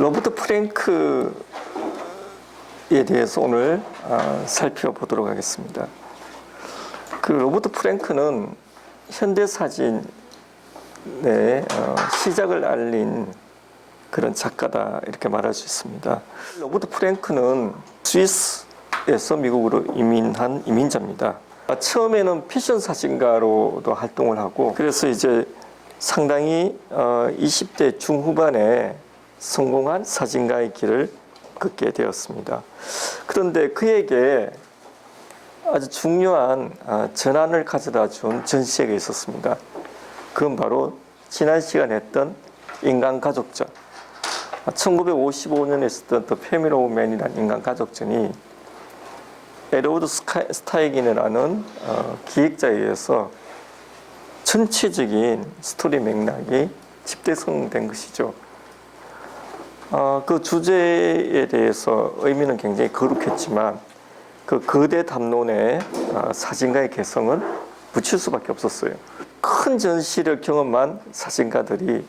로버트 프랭크에 대해서 오늘 살펴보도록 하겠습니다. 그 로버트 프랭크는 현대사진의 시작을 알린 그런 작가다 이렇게 말할 수 있습니다. 로버트 프랭크는 스위스에서 미국으로 이민한 이민자입니다. 처음에는 패션 사진가로도 활동을 하고, 그래서 이제 상당히 20대 중후반에 성공한 사진가의 길을 걷게 되었습니다. 그런데 그에게 아주 중요한 전환을 가져다 준 전시회가 있었습니다. 그건 바로 지난 시간에 했던 인간가족전. 1955년에 있었던 The Family of Man이라는 인간가족전이 에드워드 스타이긴이라는 기획자에 의해서 전체적인 스토리 맥락이 집대성된 것이죠. 그 주제에 대해서 의미는 굉장히 거룩했지만 그 거대 담론에 사진가의 개성은 묻힐 수밖에 없었어요. 큰 전시를 경험한 사진가들이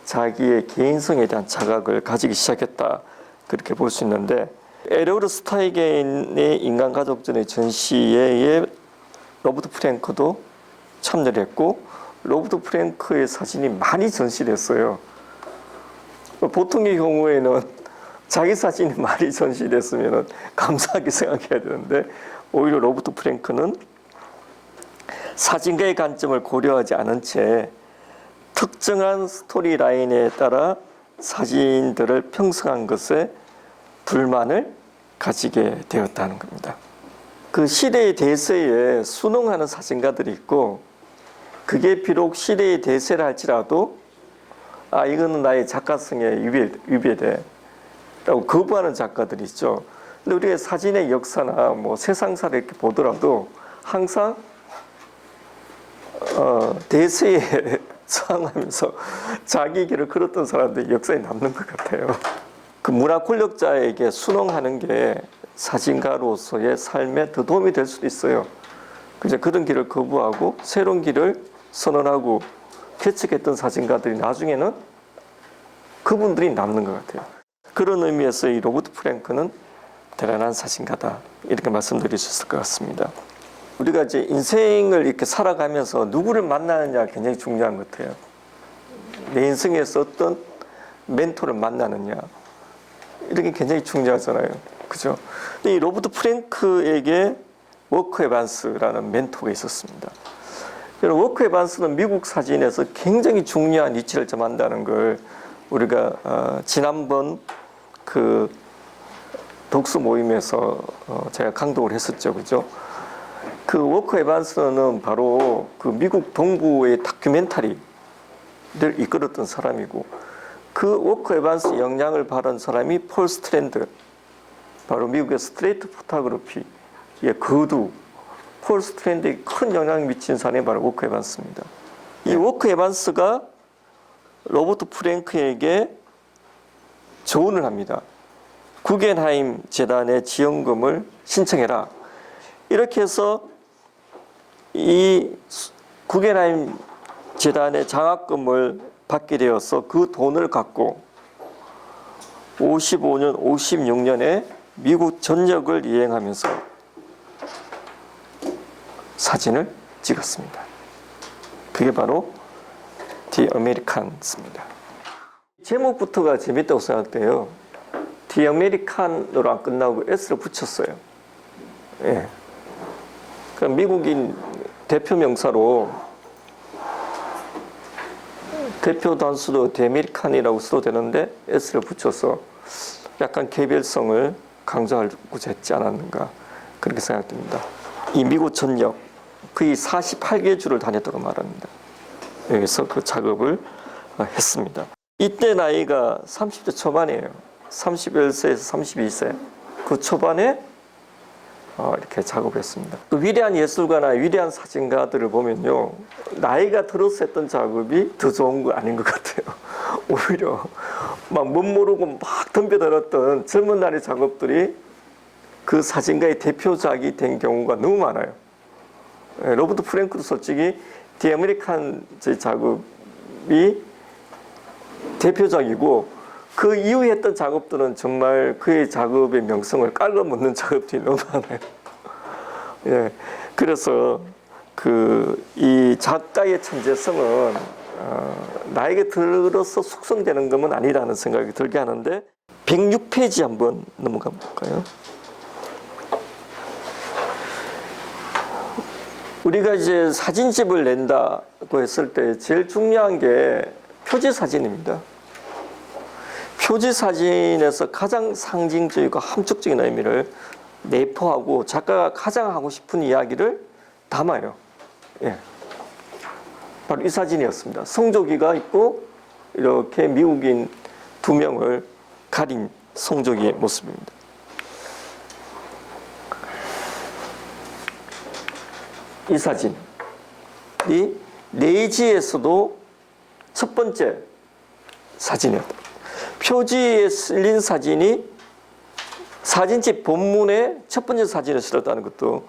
자기의 개인성에 대한 자각을 가지기 시작했다, 그렇게 볼 수 있는데, 에드워드 스타이겐의 인간가족전의 전시회에 로버트 프랭크도 참여를 했고, 로버트 프랭크의 사진이 많이 전시됐어요. 보통의 경우에는 자기 사진이 많이 전시됐으면 감사하게 생각해야 되는데, 오히려 로버트 프랭크는 사진가의 관점을 고려하지 않은 채 특정한 스토리 라인에 따라 사진들을 편성한 것에 불만을 가지게 되었다는 겁니다. 그 시대의 대세에 순응하는 사진가들이 있고, 그게 비록 시대의 대세라 할지라도 이거는 나의 작가성에 위배돼 라고 거부하는 작가들이 있죠. 근데 우리가 사진의 역사나 세상사를 이렇게 보더라도 항상 대세에 저항하면서 자기 길을 걸었던 사람들이 역사에 남는 것 같아요. 그 문화 권력자에게 순응하는 게 사진가로서의 삶에 더 도움이 될 수도 있어요. 그런 길을 거부하고 새로운 길을 선언하고 개척했던 사진가들이 나중에는 그분들이 남는 것 같아요. 그런 의미에서 이 로버트 프랭크는 대단한 사진가다, 이렇게 말씀드릴 수 있을 것 같습니다. 우리가 이제 인생을 이렇게 살아가면서 누구를 만나느냐 굉장히 중요한 것 같아요. 내 인생에서 어떤 멘토를 만나느냐, 이렇게 굉장히 중요하잖아요. 그죠? 근데 이 로버트 프랭크에게 워커 에반스라는 멘토가 있었습니다. 워커 에반스는 미국 사진에서 굉장히 중요한 위치를 점한다는 걸 우리가 지난번 그 독서 모임에서 제가 강독을 했었죠. 그죠? 그 워커 에반스는 바로 그 미국 동부의 다큐멘터리를 이끌었던 사람이고, 그 워커 에반스 영향을 받은 사람이 폴 스트랜드, 바로 미국의 스트레이트 포토그래피의 거두 폴 스트랜드에 큰 영향을 미친 사람이 바로 워커 에반스입니다. 이 워커 에반스가 로버트 프랭크에게 조언을 합니다. 구겐하임 재단의 지원금을 신청해라. 이렇게 해서 이 구겐하임 재단의 장학금을 받게 되어서 그 돈을 갖고 55년, 56년에 미국 전역을 여행하면서 사진을 찍었습니다. 그게 바로 The Americans입니다. 제목부터가 재밌다고 생각돼요. The American으로 안 끝나고 S를 붙였어요. 예. 그러니까 미국인 대표 명사로 대표 단수도 The American이라고 써도 되는데 S를 붙여서 약간 개별성을 강조하고자 했지 않았는가, 그렇게 생각됩니다. 이 미국 전역 거의 48개 주를 다녔다고 말합니다. 여기서 그 작업을 했습니다. 이때 나이가 30대 초반이에요. 31세에서 32세 그 초반에 이렇게 작업했습니다. 또 위대한 예술가나 위대한 사진가들을 보면요, 나이가 들어서 했던 작업이 더 좋은 거 아닌 것 같아요. 오히려 막 멋 모르고 막 덤벼들었던 젊은 날의 작업들이 그 사진가의 대표작이 된 경우가 너무 많아요. 로버트 프랭크도 솔직히 The American 작업이 대표작이고, 그 이후에 했던 작업들은 정말 그의 작업의 명성을 깔아묻는 작업들이 너무 많아요. 예, 그래서 이 작가의 천재성은 나에게 들어서 숙성되는 것은 아니라는 생각이 들게 하는데 106페이지 한번 넘어가 볼까요? 우리가 이제 사진집을 낸다고 했을 때 제일 중요한 게 표지 사진입니다. 표지 사진에서 가장 상징적이고 함축적인 의미를 내포하고 작가가 가장 하고 싶은 이야기를 담아요. 예. 바로 이 사진이었습니다. 성조기가 있고 이렇게 미국인 2명을 가린 성조기의 모습입니다. 이 사진이 내지에서도 첫 번째 사진이었다. 표지에 실린 사진이 사진집 본문에 첫 번째 사진을 실었다는 것도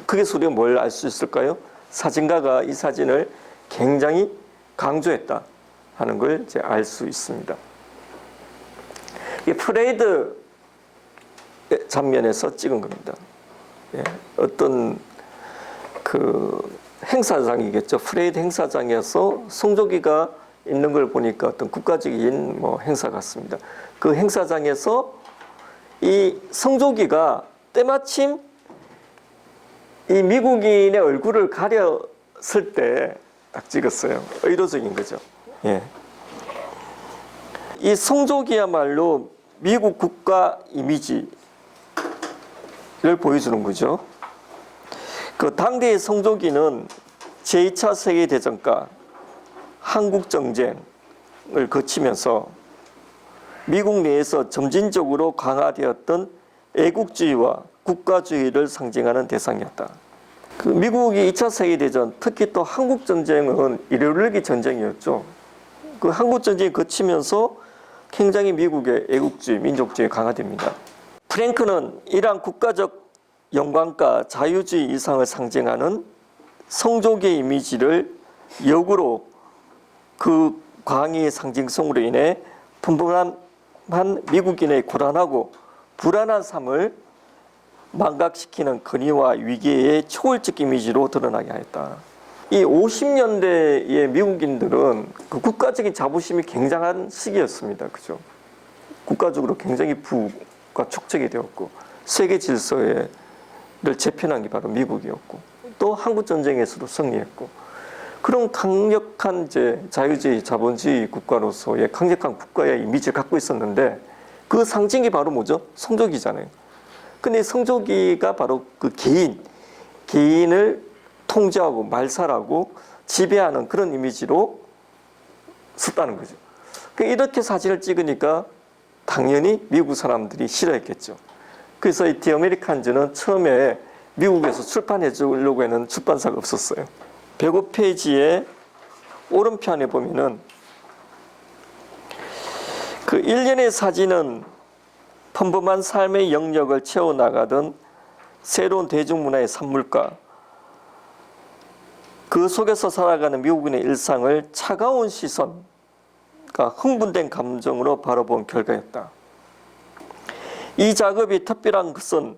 그게서 우리가 뭘 알 수 있을까요? 사진가가 이 사진을 굉장히 강조했다 하는 걸 이제 알 수 있습니다. 이 프레이드 장면에서 찍은 겁니다. 예, 어떤 행사장이겠죠. 프레이드 행사장에서 성조기가 있는 걸 보니까 어떤 국가적인 행사 같습니다. 그 행사장에서 이 성조기가 때마침 이 미국인의 얼굴을 가렸을 때 딱 찍었어요. 의도적인 거죠. 예. 이 성조기야말로 미국 국가 이미지를 보여주는 거죠. 그 당대의 성조기는 제2차 세계대전과 한국정쟁을 거치면서 미국 내에서 점진적으로 강화되었던 애국주의와 국가주의를 상징하는 대상이었다. 그 미국이 2차 세계대전, 특히 또 한국전쟁은 이데올로기 전쟁이었죠. 그 한국전쟁이 거치면서 굉장히 미국의 애국주의, 민족주의가 강화됩니다. 프랭크는 이러한 국가적 영광과 자유주의 이상을 상징하는 성조기의 이미지를 역으로 그 광의의 상징성으로 인해 분분한 미국인의 고단하고 불안한 삶을 망각시키는 근위와 위기의 초월적 이미지로 드러나게 하였다. 이 50년대의 미국인들은 그 국가적인 자부심이 굉장한 시기였습니다. 그죠? 국가적으로 굉장히 부가 축적이 되었고 세계 질서를 재편한 게 바로 미국이었고 또 한국전쟁에서도 승리했고 그런 강력한 자유주의, 자본주의 국가로서의 강력한 국가의 이미지를 갖고 있었는데 그 상징이 바로 뭐죠? 성조기잖아요. 근데 성조기가 바로 그 개인을 통제하고 말살하고 지배하는 그런 이미지로 썼다는 거죠. 이렇게 사진을 찍으니까 당연히 미국 사람들이 싫어했겠죠. 그래서 이 디 아메리칸즈는 처음에 미국에서 출판해 주려고 했는 출판사가 없었어요. 105페이지에 오른편에 보면은 그 일련의 사진은 평범한 삶의 영역을 채워나가던 새로운 대중문화의 산물과 그 속에서 살아가는 미국인의 일상을 차가운 시선, 그러니까 흥분된 감정으로 바라본 결과였다. 이 작업이 특별한 것은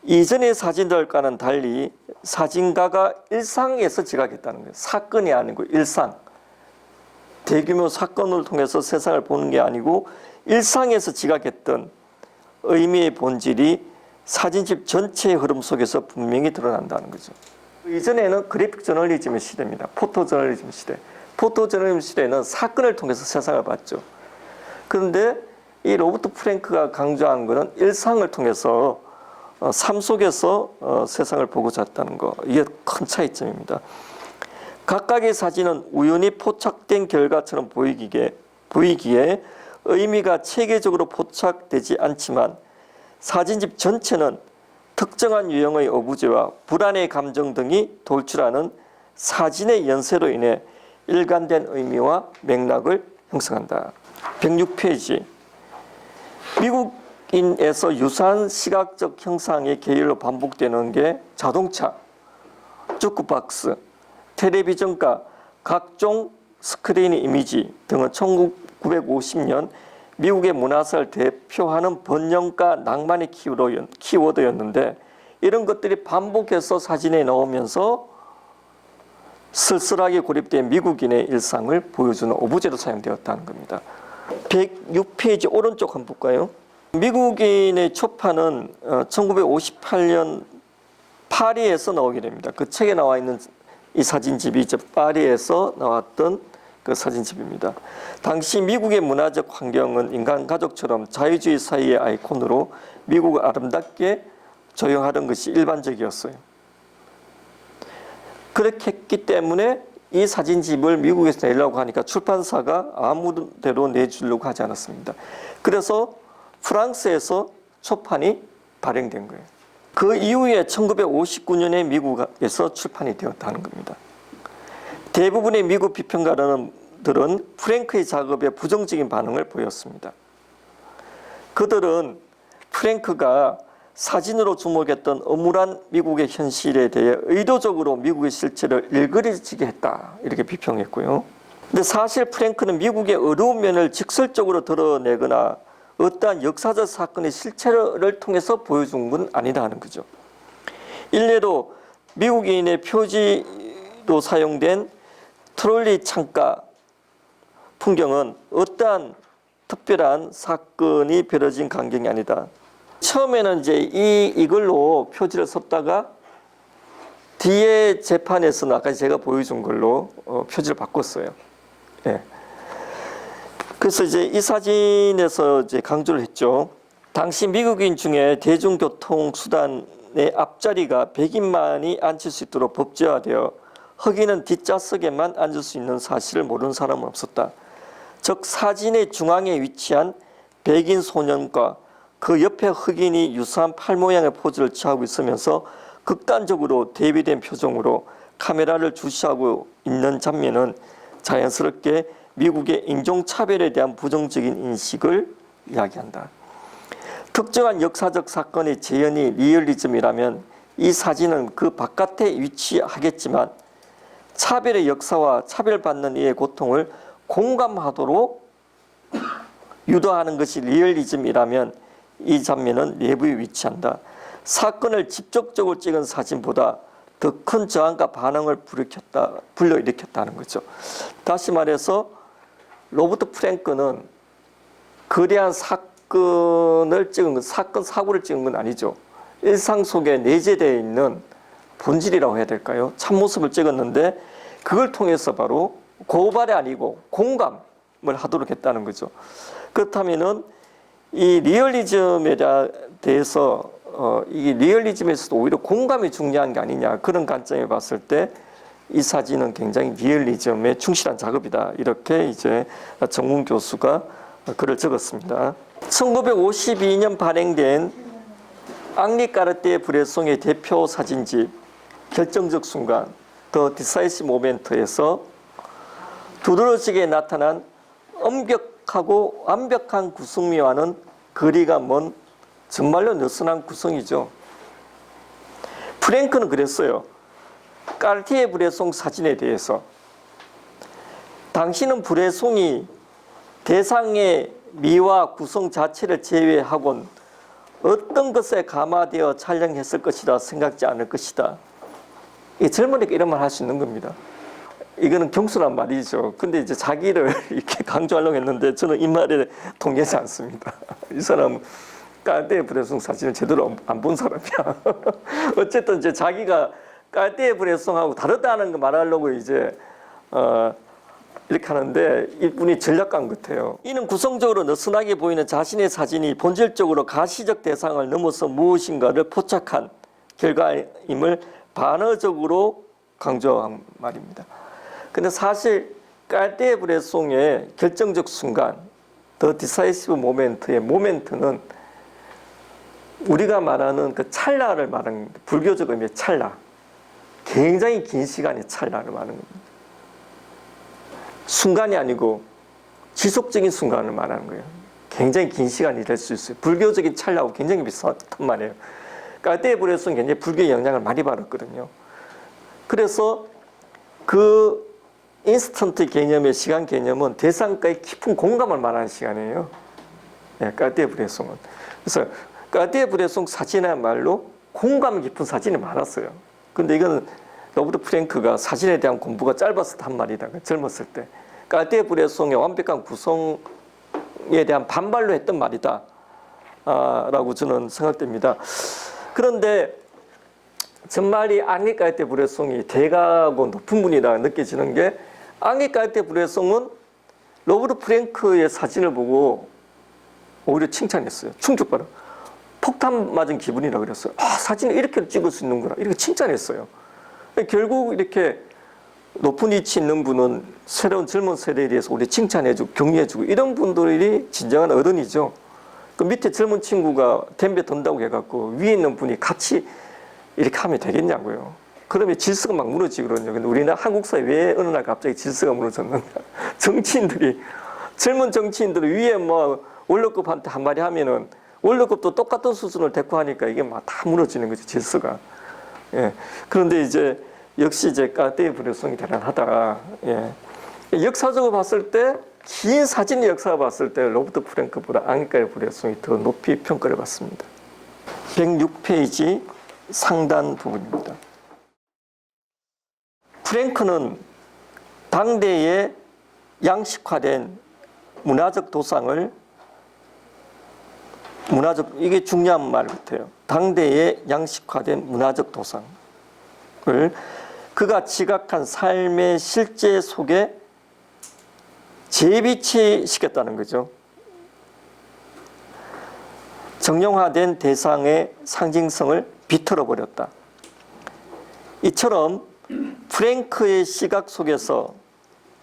이전의 사진들과는 달리 사진가가 일상에서 지각했다는 거예요. 사건이 아니고 일상. 대규모 사건을 통해서 세상을 보는 게 아니고 일상에서 지각했던 의미의 본질이 사진집 전체의 흐름 속에서 분명히 드러난다는 거죠. 이전에는 그래픽 저널리즘의 시대입니다. 포토 저널리즘 시대. 포토 저널리즘 시대는 사건을 통해서 세상을 봤죠. 그런데 이 로버트 프랭크가 강조한 것은 일상을 통해서 삶 속에서 세상을 보고자 했다는 거. 이게 큰 차이점입니다. 각각의 사진은 우연히 포착된 결과처럼 보이기에 의미가 체계적으로 포착되지 않지만 사진집 전체는 특정한 유형의 어부제와 불안의 감정 등이 돌출하는 사진의 연쇄로 인해 일관된 의미와 맥락을 형성한다. 106페이지. 미국인에서 유사한 시각적 형상의 계열로 반복되는 게 자동차, 주크박스, 텔레비전과 각종 스크린 이미지 등은 1950년 미국의 문화사를 대표하는 번영과 낭만의 키워드였는데 이런 것들이 반복해서 사진에 나오면서 쓸쓸하게 고립된 미국인의 일상을 보여주는 오브제로 사용되었다는 겁니다. 106페이지 오른쪽 한번 볼까요? 미국인의 초판은 1958년 파리에서 나오게 됩니다. 그 책에 나와 있는 이 사진집이 이제 파리에서 나왔던 그 사진집입니다. 당시 미국의 문화적 환경은 인간 가족처럼 자유주의 사회의 아이콘으로 미국을 아름답게 조형하던 것이 일반적이었어요. 그렇게 했기 때문에 이 사진집을 미국에서 내려고 하니까 출판사가 아무데로 내주려고 하지 않았습니다. 그래서 프랑스에서 초판이 발행된 거예요. 그 이후에 1959년에 미국에서 출판이 되었다는 겁니다. 대부분의 미국 비평가들은 프랭크의 작업에 부정적인 반응을 보였습니다. 그들은 프랭크가 사진으로 주목했던 엄울한 미국의 현실에 대해 의도적으로 미국의 실체를 일그러지게 했다 이렇게 비평했고요. 근데 사실 프랭크는 미국의 어두운 면을 직설적으로 드러내거나 어떠한 역사적 사건의 실체를 통해서 보여준 건 아니다 하는 거죠. 일례로 미국인의 표지로 사용된 트롤리 창가 풍경은 어떠한 특별한 사건이 벌어진 광경이 아니다. 처음에는 이제 이걸로 표지를 썼다가 뒤에 재판에서는 아까 제가 보여준 걸로 표지를 바꿨어요. 예. 그래서 이제 이 사진에서 이제 강조를 했죠. 당시 미국인 중에 대중교통 수단의 앞자리가 백인만이 앉을 수 있도록 법제화되어 흑인은 뒷좌석에만 앉을 수 있는 사실을 모르는 사람은 없었다. 즉 사진의 중앙에 위치한 백인 소년과 그 옆에 흑인이 유사한 팔 모양의 포즈를 취하고 있으면서 극단적으로 대비된 표정으로 카메라를 주시하고 있는 장면은 자연스럽게 미국의 인종차별에 대한 부정적인 인식을 이야기한다. 특정한 역사적 사건의 재현이 리얼리즘이라면 이 사진은 그 바깥에 위치하겠지만 차별의 역사와 차별받는 이의 고통을 공감하도록 유도하는 것이 리얼리즘이라면 이 장면은 내부에 위치한다. 사건을 직접적으로 찍은 사진보다 더 큰 저항과 반응을 불러일으켰다는 거죠. 다시 말해서 로버트 프랭크는 거대한 사건을 찍은 건, 사건 사고를 찍은 건 아니죠. 일상 속에 내재되어 있는 본질이라고 해야 될까요? 참모습을 찍었는데 그걸 통해서 바로 고발이 아니고 공감을 하도록 했다는 거죠. 그렇다면은 이 리얼리즘에 대해서 이 리얼리즘에서도 오히려 공감이 중요한 게 아니냐 그런 관점에 봤을 때 이 사진은 굉장히 리얼리즘에 충실한 작업이다 이렇게 이제 정문 교수가 글을 적었습니다. 1952년 발행된 앙리 까르띠에 브레송의 대표 사진집 결정적 순간 더 디사이시브 모멘트에서 두드러지게 나타난 엄격하고 완벽한 구성미와는 거리가 먼 정말로 느슨한 구성이죠. 프랭크는 그랬어요. 까르티에 브레송 사진에 대해서 당신은 브레송이 대상의 미와 구성 자체를 제외하곤 어떤 것에 감화되어 촬영했을 것이라 생각지 않을 것이다. 이 젊은이가 이런 말 할 수 있는 겁니다. 이거는 경솔한 말이죠. 근데 이제 자기를 이렇게 강조하려고 했는데 저는 이 말에 동의하지 않습니다. 이 사람 까르띠에 브레송 사진을 제대로 안 본 사람이야. 어쨌든 이제 자기가 까르띠에 브레송하고 다르다는 거 말하려고 이제 이렇게 하는데 이분이 전략가인 것 같아요. 이는 구성적으로 느슨하게 보이는 자신의 사진이 본질적으로 가시적 대상을 넘어서 무엇인가를 포착한 결과임을 반어적으로 강조한 말입니다. 근데 사실 까르띠에 브레송의 결정적 순간, 더 디사이시브 모멘트의 모멘트는 우리가 말하는 그 찰나를 말하는 겁니다. 불교적 의미의 찰나. 굉장히 긴 시간의 찰나를 말하는 겁니다. 순간이 아니고 지속적인 순간을 말하는 거예요. 굉장히 긴 시간이 될 수 있어요. 불교적인 찰나하고 굉장히 비슷한 말이에요. 까르띠에 브레송은 굉장히 불교의 영향을 많이 받았거든요. 그래서 그 인스턴트 개념의 시간 개념은 대상과의 깊은 공감을 말하는 시간이에요. 예, 까르띠에-브레송은. 그래서 까르띠에-브레송 사진이야말로 공감 깊은 사진이 많았어요. 근데 이건 로버트 프랭크가 사진에 대한 공부가 짧아서 한 말이다. 젊었을 때. 까르띠에-브레송의 완벽한 구성에 대한 반발로 했던 말이다. 라고 저는 생각됩니다. 그런데 정말이 앙리 까르띠에-브레송이 대가고 높은 분이다 느껴지는 게 앙리 까르띠에-브레송은 로버트 프랭크의 사진을 보고 오히려 칭찬했어요. 충격받아. 폭탄 맞은 기분이라 그랬어요. 사진을 이렇게 찍을 수 있는구나. 이렇게 칭찬했어요. 결국 이렇게 높은 위치 있는 분은 새로운 젊은 세대에 대해서 우리 칭찬해주고 격려해주고 이런 분들이 진정한 어른이죠. 그 밑에 젊은 친구가 덤벼 든다고 해갖고 위에 있는 분이 같이 이렇게 하면 되겠냐고요. 그러면 질서가 막 무너지거든요. 근데 우리나라 한국 사회 왜 어느 날 갑자기 질서가 무너졌는가? 정치인들이 젊은 정치인들이 위에 뭐 원로급한테 한마디 하면은 원로급도 똑같은 수준을 대꾸 하니까 이게 막 다 무너지는 거죠, 질서가. 예. 그런데 이제 역시 이제 까르띠에-브레송이 대단하다. 예. 역사적으로 봤을 때 긴 사진의 역사를 봤을 때 로버트 프랭크보다 앙리 까르띠에-브레송이 더 높이 평가를 받습니다. 106페이지 상단 부분입니다. 프랭크는 당대의 양식화된 문화적 도상을 이게 중요한 말 같아요. 당대의 양식화된 문화적 도상을 그가 지각한 삶의 실제 속에 재비치시켰다는 거죠. 정형화된 대상의 상징성을 비틀어 버렸다. 이처럼 프랭크의 시각 속에서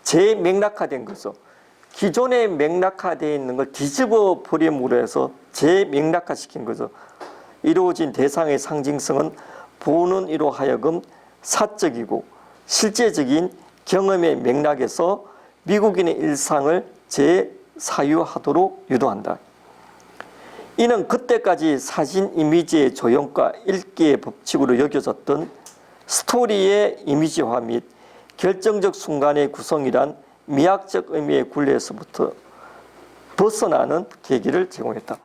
재맥락화된 거죠. 기존에 맥락화되어 있는 걸 뒤집어 버림으로 해서 재맥락화시킨 거죠. 이루어진 대상의 상징성은 보는 이로 하여금 사적이고 실제적인 경험의 맥락에서 미국인의 일상을 재사유하도록 유도한다. 이는 그때까지 사진 이미지의 조형과 읽기의 법칙으로 여겨졌던 스토리의 이미지화 및 결정적 순간의 구성이란 미학적 의미의 굴레에서부터 벗어나는 계기를 제공했다.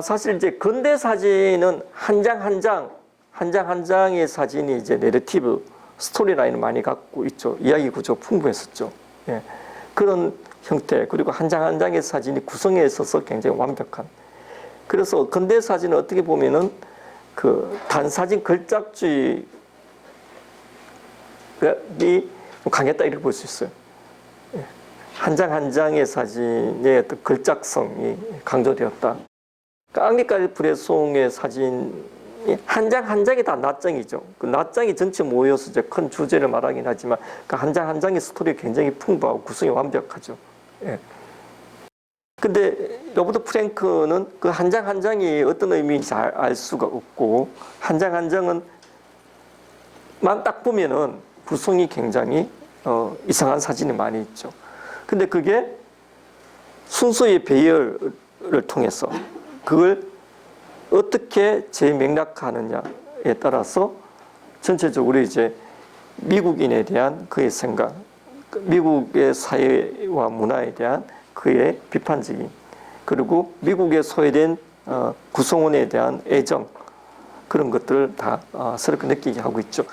사실 이제 근대 사진은 한 장 한 장의 사진이 이제 내러티브 스토리라인을 많이 갖고 있죠. 이야기 구조 풍부했었죠. 예. 그런 형태 그리고 한 장 한 장의 사진이 구성에 있어서 굉장히 완벽한. 그래서 근대 사진은 어떻게 보면은 그 단사진 걸작주의이 강했다 이렇게 볼 수 있어요. 한 장 한 장의 사진의 어떤 걸작성이 강조되었다. 그러니까 앙리 까르띠에-브레송의 사진이 한 장 한 장이 다 낱장이죠. 그 낱장이 전체 모여서 이제 큰 주제를 말하긴 하지만 그 한 장 한 장의 스토리가 굉장히 풍부하고 구성이 완벽하죠. 예. 근데 로버트 프랭크는 그 한 장 한 장이 어떤 의미인지 알 수가 없고 한 장 한 장은 만 딱 보면은 구성이 굉장히 이상한 사진이 많이 있죠. 근데 그게 순서의 배열을 통해서 그걸 어떻게 재맥락하느냐에 따라서 전체적으로 이제 미국인에 대한 그의 생각, 미국의 사회와 문화에 대한 그의 비판적인 그리고 미국에 소외된 구성원에 대한 애정 그런 것들을 다 새롭게 느끼게 하고 있죠.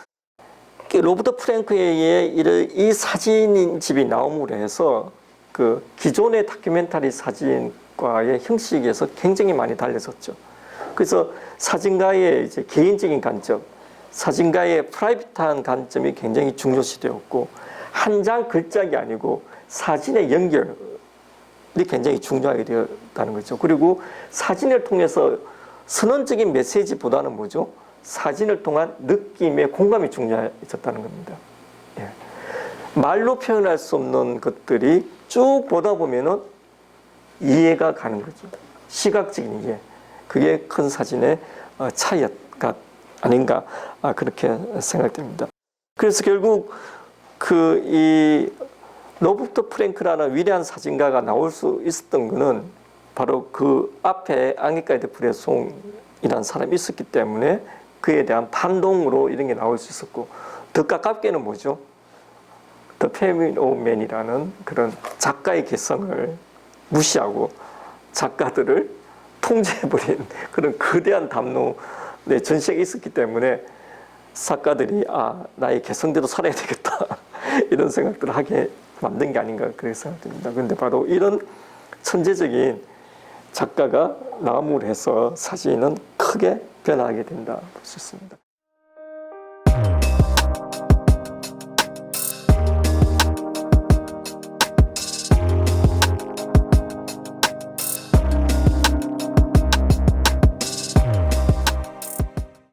로버트 프랭크의 이 사진집이 나옴으로 해서 그 기존의 다큐멘터리 사진과의 형식에서 굉장히 많이 달라졌죠. 그래서 사진가의 이제 개인적인 관점, 사진가의 프라이빗한 관점이 굉장히 중요시되었고 한 장 글작이 아니고 사진의 연결이 굉장히 중요하게 되었다는 거죠. 그리고 사진을 통해서 선언적인 메시지보다는 뭐죠? 사진을 통한 느낌의 공감이 중요해졌다는 겁니다. 예. 말로 표현할 수 없는 것들이 쭉 보다 보면은 이해가 가는 거죠. 시각적인 이해. 그게 큰 사진의 차이가 아닌가 그렇게 생각됩니다. 그래서 결국 이 로버트 프랭크라는 위대한 사진가가 나올 수 있었던 것은 바로 그 앞에 앙리 까르띠에-브레송이라는 사람이 있었기 때문에 그에 대한 반동으로 이런 게 나올 수 있었고 더 가깝게는 뭐죠? 더 페미닌 오맨이라는 그런 작가의 개성을 무시하고 작가들을 통제해버린 그런 거대한 담론의 전시가 있었기 때문에 작가들이 나의 개성대로 살아야 되겠다 이런 생각들을 하게 만든 게 아닌가 그렇게 생각됩니다. 그런데 바로 이런 천재적인 작가가 나무를 해서 사진은 크게 변화하게 된다 볼 수 있습니다.